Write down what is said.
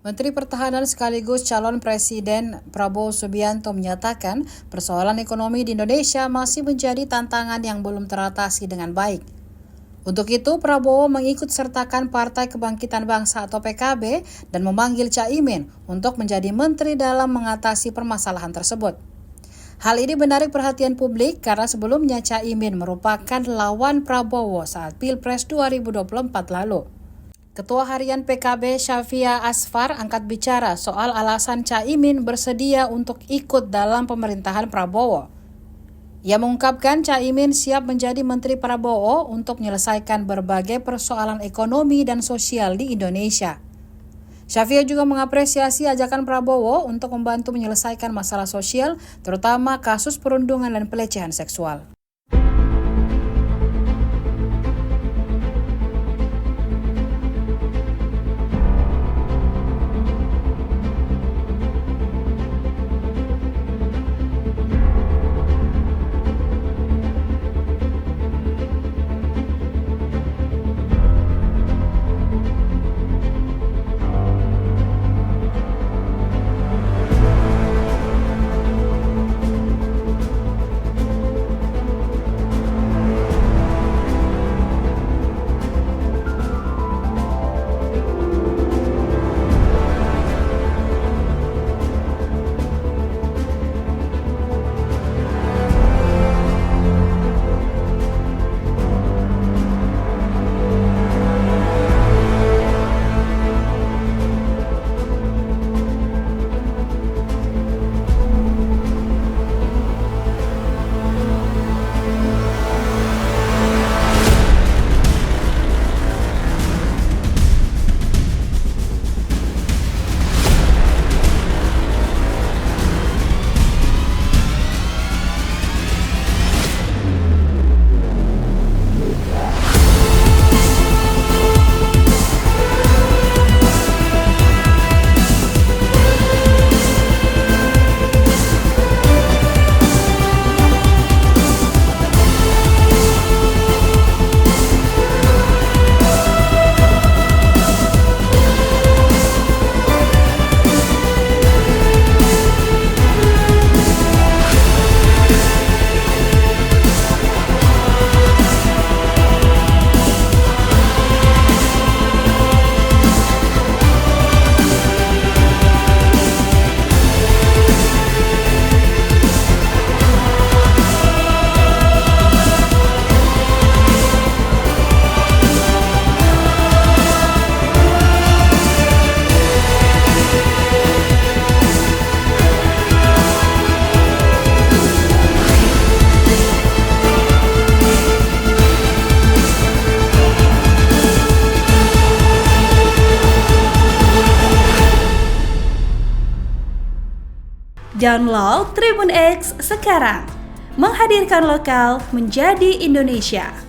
Menteri Pertahanan sekaligus calon Presiden Prabowo Subianto menyatakan persoalan ekonomi di Indonesia masih menjadi tantangan yang belum teratasi dengan baik. Untuk itu, Prabowo mengikut sertakan Partai Kebangkitan Bangsa atau PKB dan memanggil Caimin untuk menjadi menteri dalam mengatasi permasalahan tersebut. Hal ini menarik perhatian publik karena sebelumnya Caimin merupakan lawan Prabowo saat Pilpres 2024 lalu. Ketua Harian PKB Syafia Asfar angkat bicara soal alasan Caimin bersedia untuk ikut dalam pemerintahan Prabowo. Ia mengungkapkan Caimin siap menjadi Menteri Prabowo untuk menyelesaikan berbagai persoalan ekonomi dan sosial di Indonesia. Syafia juga mengapresiasi ajakan Prabowo untuk membantu menyelesaikan masalah sosial, terutama kasus perundungan dan pelecehan seksual. Download Tribun X sekarang, menghadirkan lokal menjadi Indonesia.